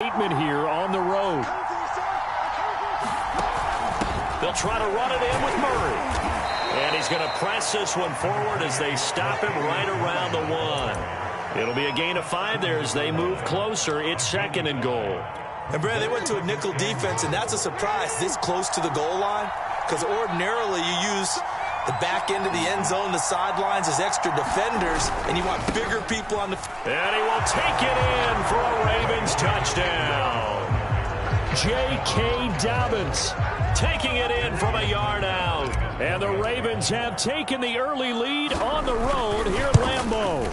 statement here on the road. They'll try to run it in with Murray. And he's going to press this one forward as they stop him right around the 1. It'll be a gain of 5 there as they move closer. It's 2nd and goal. And, Brad, they went to a nickel defense, and that's a surprise this close to the goal line, because ordinarily you use the back end of the end zone, the sidelines as extra defenders, and you want bigger people on the... And he will take it in for a Ravens touchdown. J.K. Dobbins taking it in from a yard out. And the Ravens have taken the early lead on the road here at Lambeau.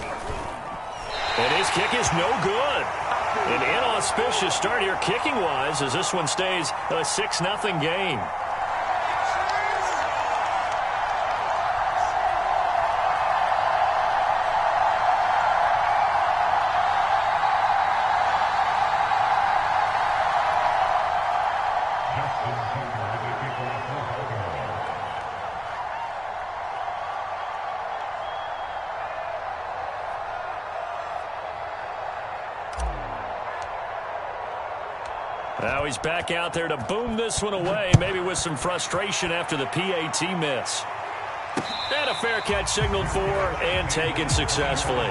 And his kick is no good. An inauspicious start here kicking-wise as this one stays a 6-0 game. Now he's back out there to boom this one away, maybe with some frustration after the PAT miss. And a fair catch signaled for and taken successfully.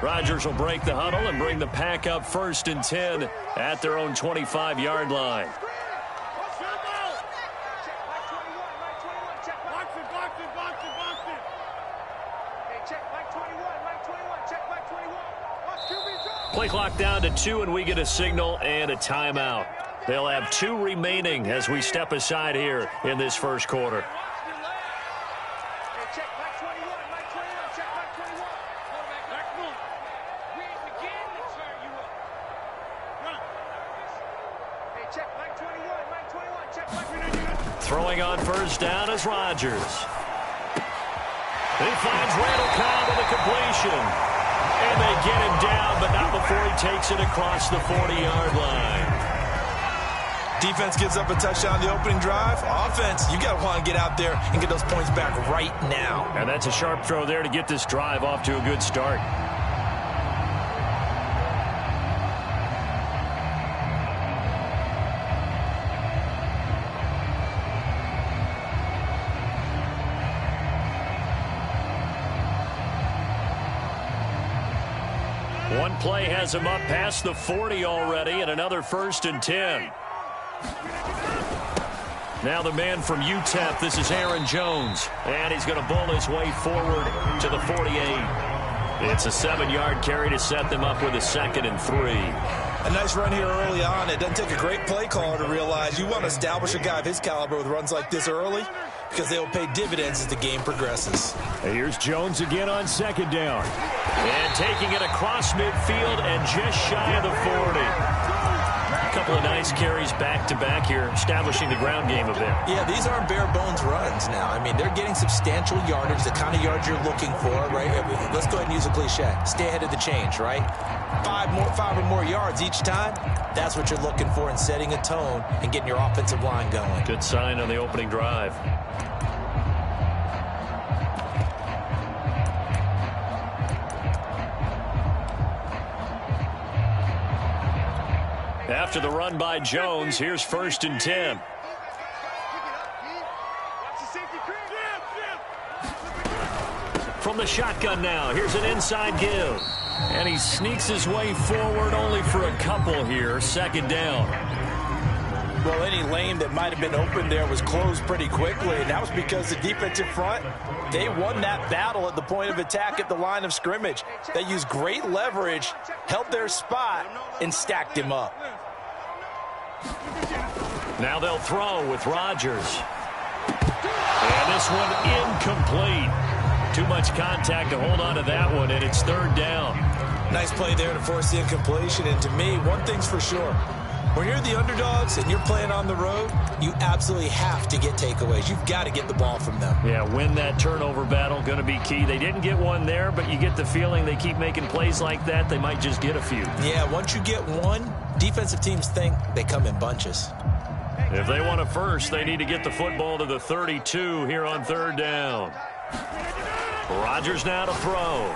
Rodgers will break the huddle and bring the pack up 1st and 10 at their own 25-yard line. Play clock down to 2, and we get a signal and a timeout. They'll have 2 remaining as we step aside here in this first quarter. Throwing on first down is Rodgers. He finds Randall Cobb with a completion. And they get him down, but not before he takes it across the 40-yard line. Defense gives up a touchdown the opening drive. Offense, you got to want to get out there and get those points back right now. And that's a sharp throw there to get this drive off to a good start. One play has him up past the 40 already, and another 1st and 10. Now the man from UTEP, this is Aaron Jones. And he's going to bull his way forward to the 48. It's a 7-yard carry to set them up with a 2nd and 3. A nice run here early on. It doesn't take a great play caller to realize you want to establish a guy of his caliber with runs like this early, because they will pay dividends as the game progresses. Here's Jones again on 2nd down. And taking it across midfield and just shy of the 40. A couple of nice carries back-to-back here, establishing the ground game a bit. Yeah, these aren't bare-bones runs now. I mean, they're getting substantial yardage, the kind of yards you're looking for, right? Let's go ahead and use a cliche. Stay ahead of the change, right? 5 or more yards each time. That's what you're looking for in setting a tone and getting your offensive line going. Good sign on the opening drive. After the run by Jones, here's 1st and 10. From the shotgun now, here's an inside give. And he sneaks his way forward only for a couple here. Second down. Well, any lane that might have been open there was closed pretty quickly, and that was because the defensive front, they won that battle at the point of attack at the line of scrimmage. They used great leverage, held their spot, and stacked him up. Now they'll throw with Rodgers. And this one incomplete. Too much contact to hold on to that one, and it's third down. Nice play there to force the incompletion, and to me, one thing's for sure. When you're the underdogs and you're playing on the road, you absolutely have to get takeaways. You've got to get the ball from them. Yeah, win that turnover battle, going to be key. They didn't get one there, but you get the feeling they keep making plays like that, they might just get a few. Yeah, once you get one, defensive teams think they come in bunches. If they want a first, they need to get the football to the 32 here on third down. Rodgers now to throw.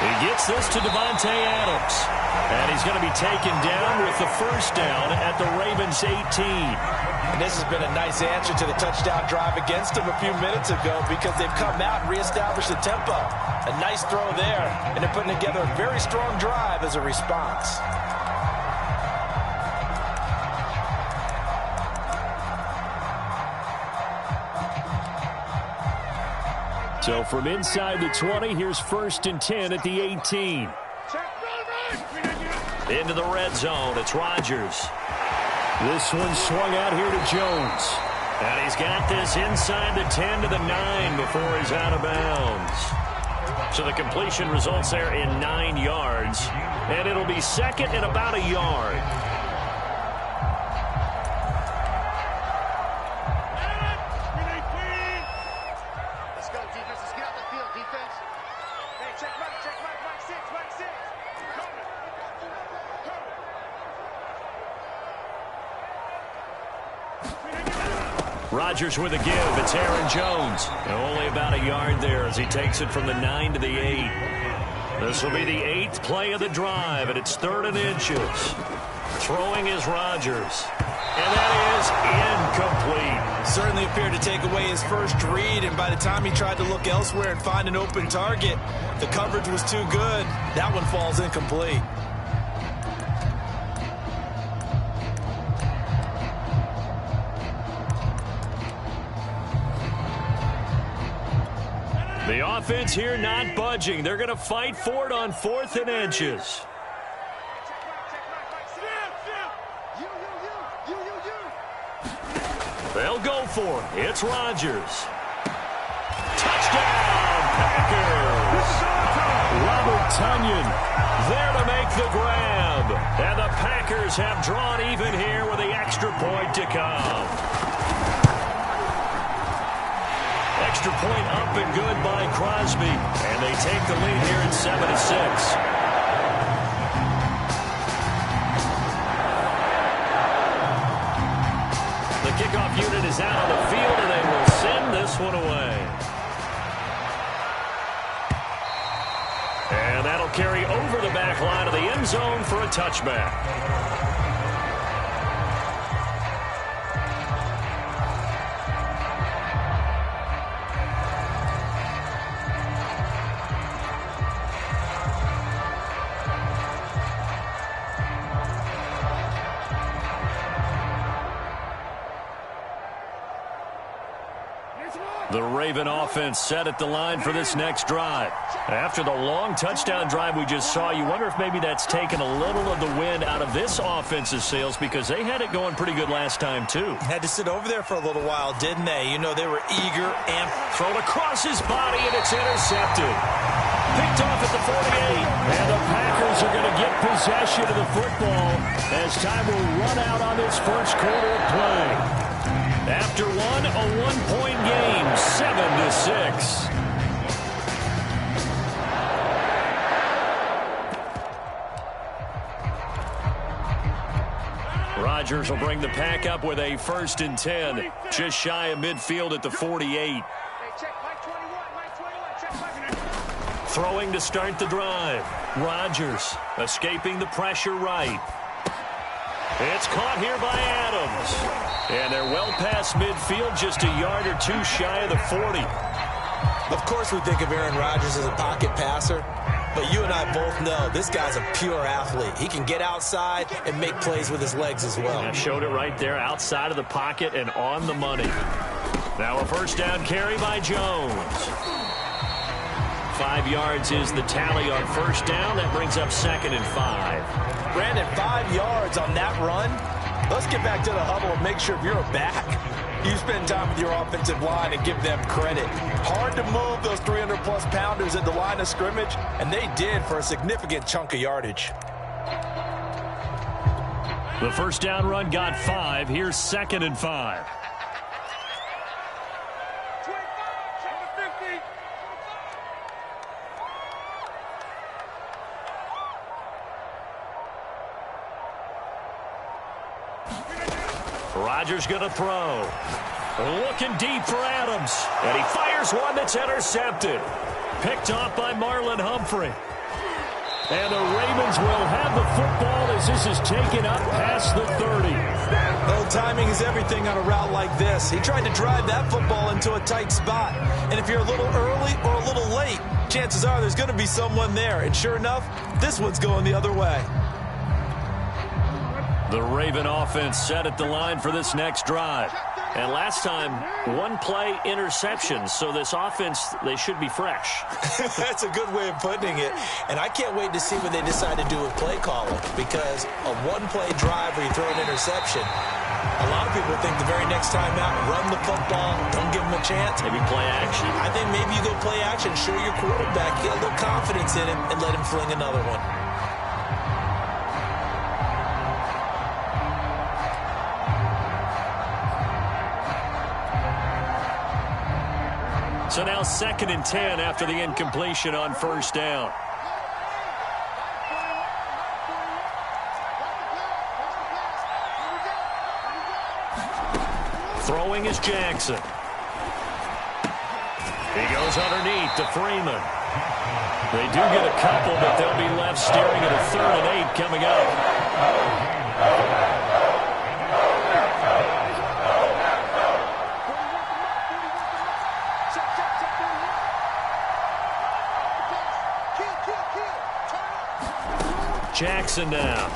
He gets this to Davante Adams. And he's going to be taken down with the first down at the Ravens 18. And this has been a nice answer to the touchdown drive against them a few minutes ago because they've come out and reestablished the tempo. A nice throw there, and they're putting together a very strong drive as a response. So from inside the 20, here's 1st and 10 at the 18. Into the red zone, it's Rodgers. This one swung out here to Jones. And he's got this inside the 10 to the 9 before he's out of bounds. So the completion results there in 9 yards. And it'll be second and about a yard. Rodgers with a give. It's Aaron Jones. And only about a yard there as he takes it from the 9 to the 8. This will be the 8th play of the drive, and it's 3rd and inches. Throwing is Rodgers. And that is incomplete. Certainly appeared to take away his first read, and by the time he tried to look elsewhere and find an open target, the coverage was too good. That one falls incomplete. The offense here not budging. They're going to fight for it on 4th and inches. They'll go for it. It's Rodgers. Touchdown, Packers! Robert Tonyan there to make the grab. And the Packers have drawn even here with the extra point to come. Extra point up and good by Crosby. And they take the lead here at 7-6. The kickoff unit is out on the field, and they will send this one away. And that'll carry over the back line of the end zone for a touchback. The Raven offense set at the line for this next drive. After the long touchdown drive we just saw, you wonder if maybe that's taken a little of the wind out of this offense's sails because they had it going pretty good last time, too. Had to sit over there for a little while, didn't they? You know, they were eager and thrown across his body, and it's intercepted. Picked off at the 48. And the Packers are going to get possession of the football as time will run out on this first quarter of play. After one, a one-point game, 7-6. Rodgers will bring the Pack up with a 1st and 10, just shy of midfield at the 48. Throwing to start the drive. Rodgers escaping the pressure right. It's caught here by Adams. And they're well past midfield, just a yard or two shy of the 40. Of course we think of Aaron Rodgers as a pocket passer, but you and I both know this guy's a pure athlete. He can get outside and make plays with his legs as well. I showed it right there, outside of the pocket and on the money. Now a first down carry by Jones. 5 yards is the tally on first down. That brings up 2nd and 5. Brandon, 5 yards on that run. Let's get back to the huddle and make sure if you're a back, you spend time with your offensive line and give them credit. Hard to move those 300-plus pounders at the line of scrimmage, and they did for a significant chunk of yardage. The first down run got 5. Here's 2nd and 5. Rodgers going to throw. Looking deep for Adams. And he fires one that's intercepted. Picked off by Marlon Humphrey. And the Ravens will have the football as this is taken up past the 30. Well, timing is everything on a route like this. He tried to drive that football into a tight spot. And if you're a little early or a little late, chances are there's going to be someone there. And sure enough, this one's going the other way. The Raven offense set at the line for this next drive. And last time, 1-play interception. So this offense, they should be fresh. That's a good way of putting it. And I can't wait to see what they decide to do with play calling. Because a 1-play drive where you throw an interception, a lot of people think the very next time out, run the football, don't give them a chance. Maybe play action. I think maybe you go play action, show your quarterback, get a little confidence in him, and let him fling another one. So now 2nd and 10 after the incompletion on first down. Throwing is Jackson. He goes underneath to Freeman. They do get a couple, but they'll be left staring at a 3rd and 8 coming up. Jackson now.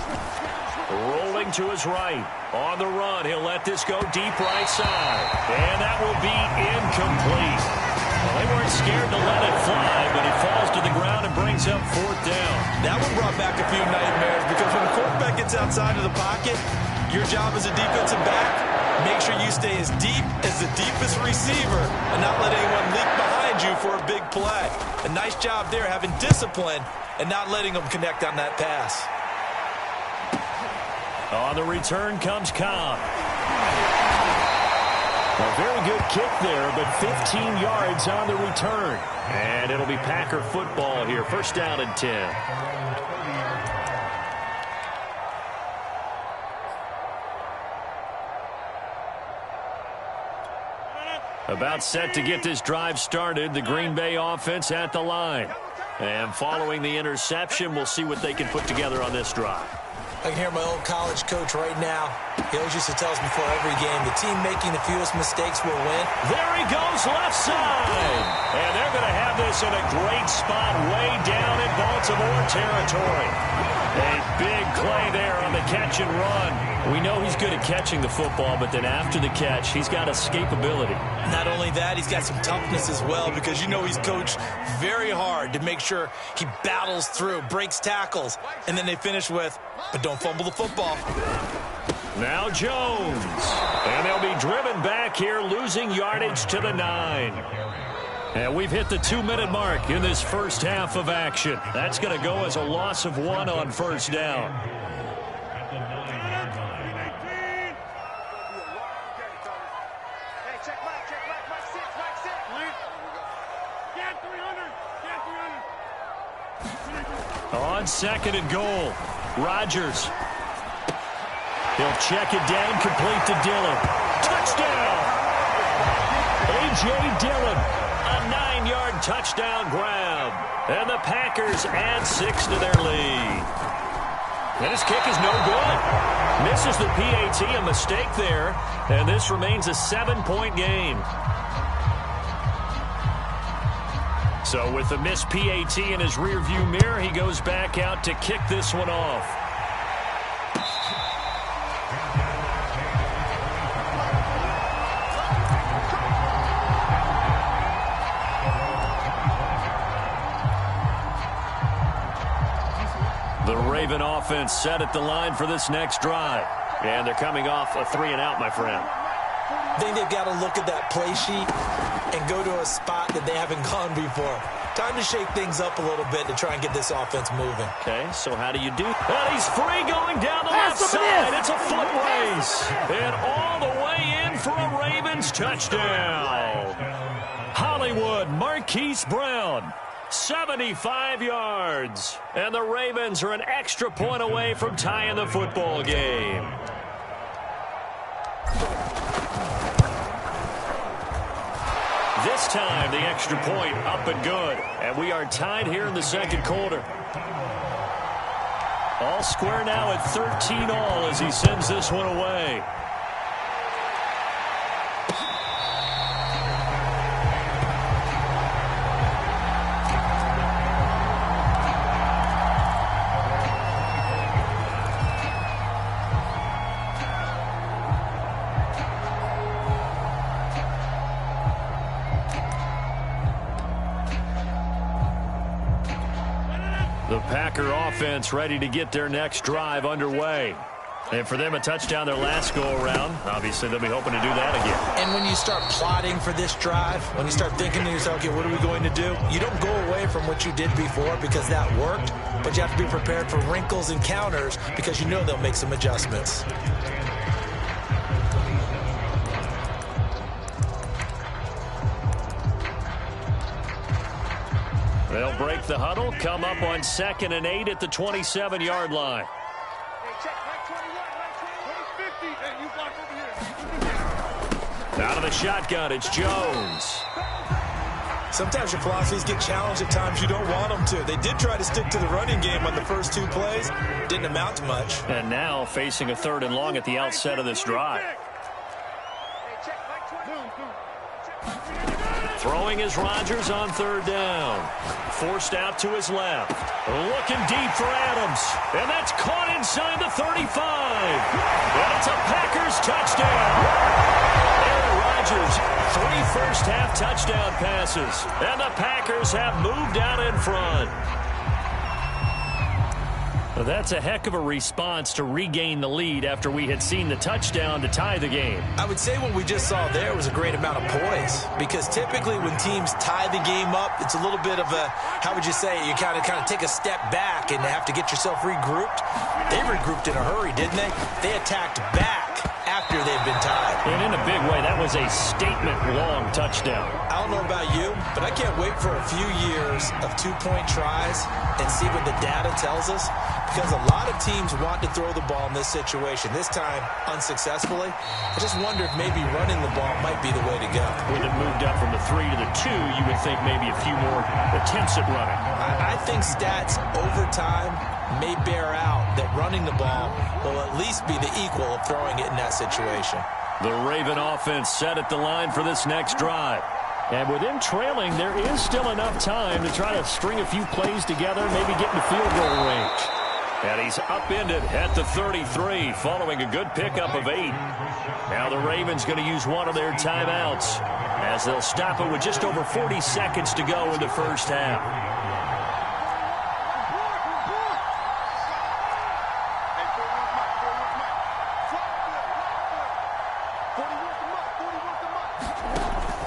Rolling to his right. On the run. He'll let this go deep right side. And that will be incomplete. Well, they weren't scared to let it fly, but he falls to the ground and brings up 4th down. That one brought back a few nightmares because when the quarterback gets outside of the pocket, your job as a defensive back, make sure you stay as deep as the deepest receiver and not let anyone leak behind you for a big play. A nice job there having discipline and not letting them connect on that pass. On the return comes Cobb. A very good kick there, but 15 yards on the return. And it'll be Packer football here. First down and 10. About set to get this drive started. The Green Bay offense at the line. And following the interception, we'll see what they can put together on this drive. I can hear my old college coach right now. He always used to tell us before every game, the team making the fewest mistakes will win. There he goes, left side. And they're going to have this in a great spot way down in Baltimore territory. A big play there on the catch and run. We know he's good at catching the football, but then after the catch, he's got escapability. Not only that, he's got some toughness as well because you know he's coached very hard to make sure he battles through, breaks tackles, and then they finish with, but don't fumble the football. Now Jones. And they'll be driven back here, losing yardage to the 9. And we've hit the 2-minute mark in this first half of action. That's going to go as a loss of 1 on first down. On 2nd and goal, Rodgers. He'll check it down, complete to Dillon. Touchdown! A.J. Dillon, a 9-yard touchdown grab. And the Packers add 6 to their lead. And his kick is no good. Misses the PAT, a mistake there. And this remains a 7-point game. So with the missed PAT in his rearview mirror, he goes back out to kick this one off. The Raven offense set at the line for this next drive. And they're coming off a 3-and-out, my friend. I think they've got to look at that play sheet and go to a spot that they haven't gone before. Time to shake things up a little bit to try and get this offense moving. Okay, so how do you do? And he's free going down the left side. It's a foot race. And all the way in for a Ravens touchdown. Hollywood Marquise Brown. 75 yards. And the Ravens are an extra point away from tying the football game. This time, the extra point up and good. And we are tied here in the second quarter. All square now at 13 all as he sends this one away. The Packer offense ready to get their next drive underway. And for them, a touchdown their last go-around. Obviously, they'll be hoping to do that again. And when you start plotting for this drive, when you start thinking to yourself, okay, what are we going to do? You don't go away from what you did before because that worked, but you have to be prepared for wrinkles and counters because you know they'll make some adjustments. They'll break the huddle, come up on 2nd and 8 at the 27-yard line. Out of the shotgun, it's Jones. Sometimes your philosophies get challenged at times you don't want them to. They did try to stick to the running game on the first 2 plays. Didn't amount to much. And now facing a 3rd and long at the outset of this drive. Throwing is Rodgers on 3rd down. Forced out to his left. Looking deep for Adams. And that's caught inside the 35. And it's a Packers touchdown. Aaron Rodgers, 3 first-half touchdown passes. And the Packers have moved out in front. Well, that's a heck of a response to regain the lead after we had seen the touchdown to tie the game. I would say what we just saw there was a great amount of poise because typically when teams tie the game up, it's a little bit of a, how would you say, you kind of take a step back and have to get yourself regrouped. They regrouped in a hurry, didn't they? They attacked back after they'd been tied. And in a big way, that was a statement-long touchdown. I don't know about you, but I can't wait for a few years of 2-point tries and see what the data tells us. Because a lot of teams want to throw the ball in this situation. This time, unsuccessfully. I just wonder if maybe running the ball might be the way to go. With it moved up from the 3 to the 2, you would think maybe a few more attempts at running. I think stats over time may bear out that running the ball will at least be the equal of throwing it in that situation. The Raven offense set at the line for this next drive. And with him trailing, there is still enough time to try to string a few plays together, maybe get into field goal range. And he's upended at the 33 following a good pickup of 8. Now the Ravens going to use one of their timeouts as they'll stop it with just over 40 seconds to go in the first half.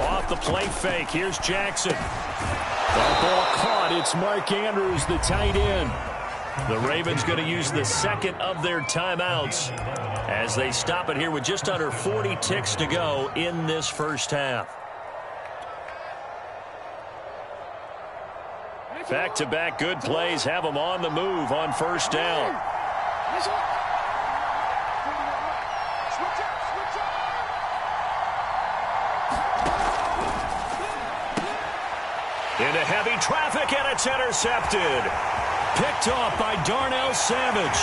Off the play fake, here's Jackson. That ball caught. It's Mark Andrews, the tight end. The Ravens going to use the second of their timeouts as they stop it here with just under 40 ticks to go in this first half. Back-to-back good plays have them on the move on first down. Into heavy traffic, and it's intercepted. Picked off by Darnell Savage.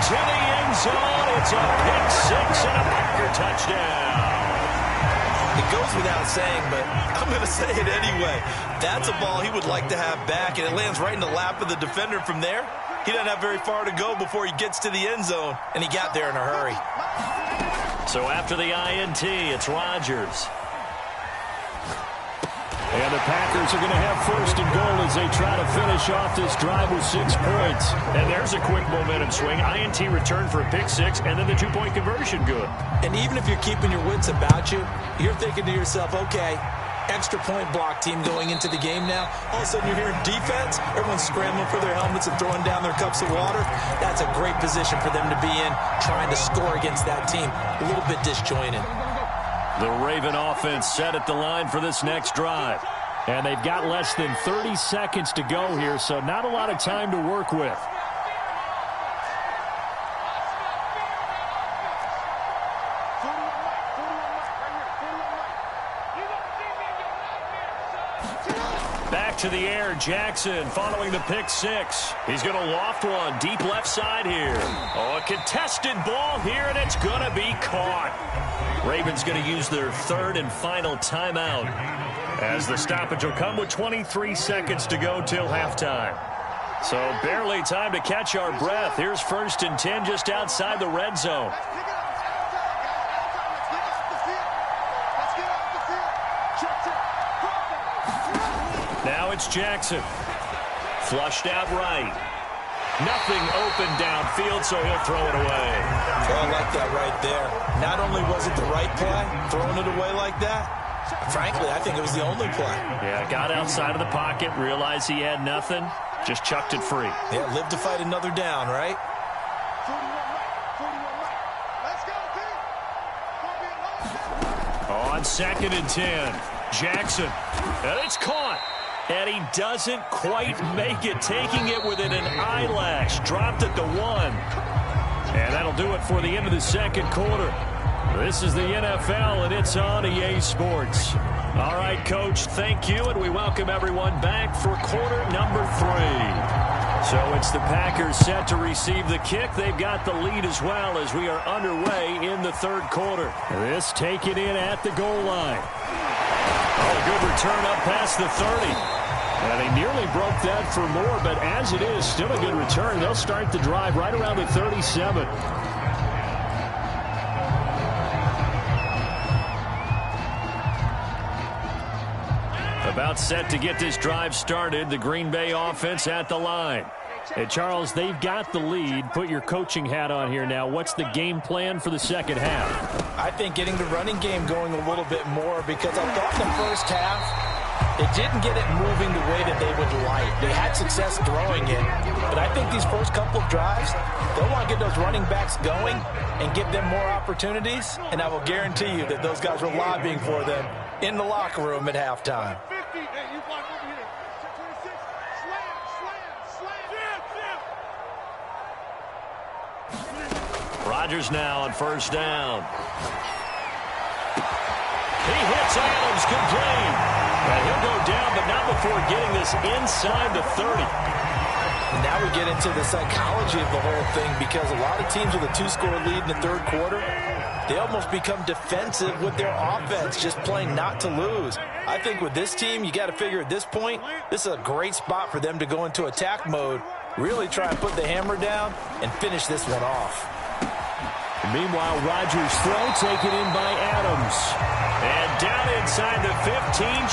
into the end zone. It's a pick six and a Packer touchdown. It goes without saying, but I'm going to say it anyway. That's a ball he would like to have back, and it lands right in the lap of the defender from there. He doesn't have very far to go before he gets to the end zone, and he got there in a hurry. So after the INT, it's Rodgers. And the Packers are going to have first and goal as they try to finish off this drive with 6 points. And there's a quick momentum swing. INT return for a pick six, and then the 2-point conversion good. And even if you're keeping your wits about you, you're thinking to yourself, okay, extra point block team going into the game now. All of a sudden you're hearing defense. Everyone's scrambling for their helmets and throwing down their cups of water. That's a great position for them to be in, trying to score against that team. A little bit disjointed. The Raven offense set at the line for this next drive. And they've got less than 30 seconds to go here, so not a lot of time to work with. Back to the air, Jackson following the pick six. He's going to loft one deep left side here. Oh, a contested ball here, and it's going to be caught. Ravens going to use their third and final timeout, as the stoppage will come with 23 seconds to go till halftime. So barely time to catch our breath. Here's first and 10 just outside the red zone. Now it's Jackson. Flushed out right. Nothing open downfield, so he'll throw it away. Oh, I like that right there. Not only was it the right play, throwing it away like that, frankly, I think it was the only play. Yeah, got outside of the pocket, realized he had nothing, just chucked it free. Yeah, live to fight another down, right? On second and 10, Jackson, and it's caught. And he doesn't quite make it, taking it within an eyelash. Dropped at the 1. And that'll do it for the end of the second quarter. This is the NFL, and it's on EA Sports. All right, Coach, thank you, and we welcome everyone back for quarter number 3. So it's the Packers set to receive the kick. They've got the lead as well as we are underway in the third quarter. This taken in at the goal line. Oh, a good return up past the 30. And he nearly broke that for more, but as it is, still a good return. They'll start the drive right around the 37. About set to get this drive started, the Green Bay offense at the line. Hey, Charles, they've got the lead. Put your coaching hat on here now. What's the game plan for the second half? I think getting the running game going a little bit more, because I thought in the first half it didn't get it moving the way that they would like. They had success throwing it, but I think these first couple of drives, they'll want to get those running backs going and give them more opportunities, and I will guarantee you that those guys were lobbying for them in the locker room at halftime. Rodgers now on first down. He hits Adams complete. And he'll go down, but not before getting this inside the 30. And now we get into the psychology of the whole thing, because a lot of teams with a 2-score lead in the third quarter, they almost become defensive with their offense, just playing not to lose. I think with this team, you got to figure at this point, this is a great spot for them to go into attack mode, really try and put the hammer down and finish this one off. Meanwhile, Rodgers' throw taken in by Adams. And down inside the 15,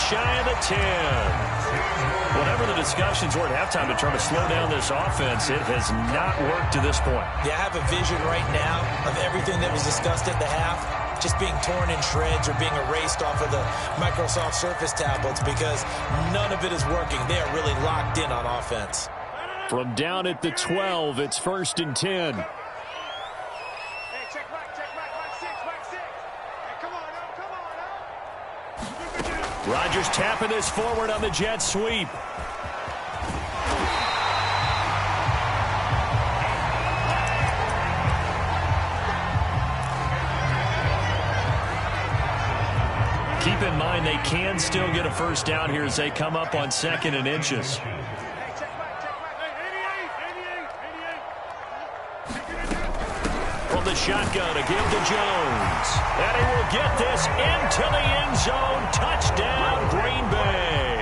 shy of the 10. Whatever the discussions were at halftime to try to slow down this offense, it has not worked to this point. Yeah, I have a vision right now of everything that was discussed at the half just being torn in shreds or being erased off of the Microsoft Surface tablets, because none of it is working. They are really locked in on offense. From down at the 12, it's first and 10. Rodgers tapping this forward on the jet sweep. Keep in mind they can still get a first down here as they come up on second and inches. shotgun to give to Jones. And he will get this into the end zone.